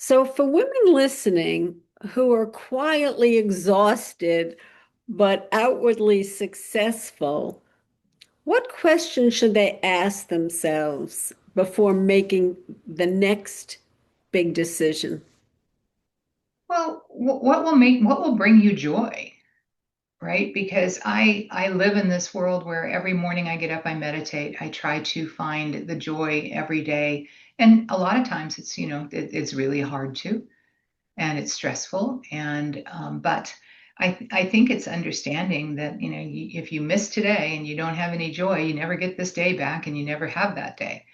So, for women listening who are quietly exhausted but outwardly successful, what questions should they ask themselves before making the next big decision? Well, what will bring you joy, right? Because I live in this world where every morning I get up, I meditate, I try to find the joy every day. And a lot of times it's really hard to, and it's stressful. And but I think it's understanding that, if you miss today and you don't have any joy, you never get this day back and you never have that day.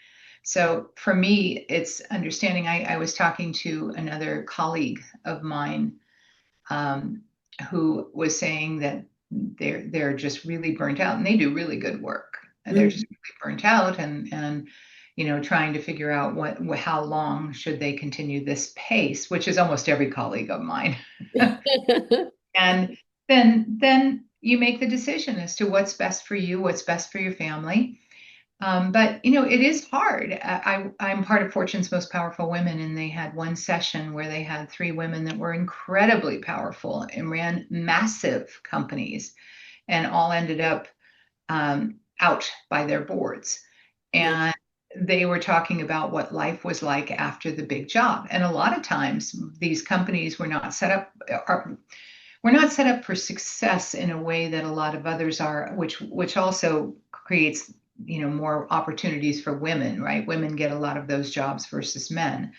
So for me, it's understanding. I was talking to another colleague of mine, um, who was saying that they're just really burnt out, and they do really good work. And they're just Mhm. really burnt out, and trying to figure out how long should they continue this pace, which is almost every colleague of mine. And then you make the decision as to what's best for you, what's best for your family. But it is hard. I'm part of Fortune's Most Powerful Women, and they had one session where they had three women that were incredibly powerful and ran massive companies, and all ended up out by their boards. Yeah. And they were talking about what life was like after the big job. And a lot of times, these companies were not set up for success in a way that a lot of others are, which also creates more opportunities for women, right? Women get a lot of those jobs versus men,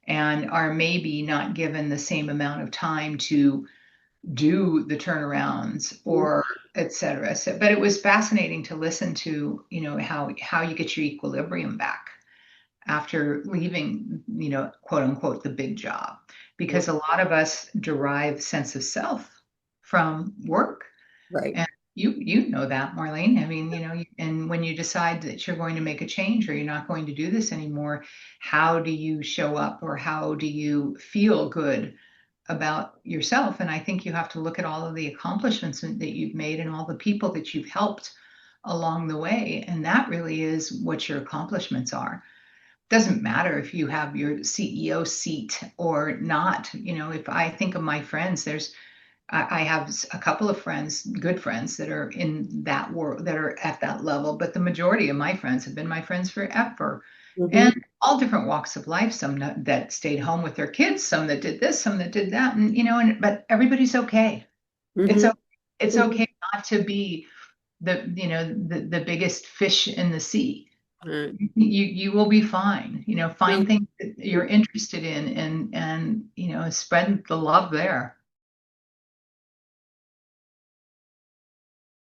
and are maybe not given the same amount of time to do the turnarounds or et cetera. So, but it was fascinating to listen to, how you get your equilibrium back after leaving, quote unquote, the big job. Yeah. Because a lot of us derive sense of self from work. Right. And you know that, Marlene. I mean, and when you decide that you're going to make a change or you're not going to do this anymore, how do you show up, or how do you feel good about yourself? And I think you have to look at all of the accomplishments that you've made and all the people that you've helped along the way. And that really is what your accomplishments are. Doesn't matter if you have your CEO seat or not. If I think of my friends, I have a couple of friends, good friends, that are in that world, that are at that level, but the majority of my friends have been my friends forever, Hmm. and all different walks of life. Some that stayed home with their kids, some that did this, some that did that, and but everybody's okay. It's Hmm. o- it's okay not to be the biggest fish in the sea. Right. You will be fine. No, Find things that you're interested in, and spread the love there.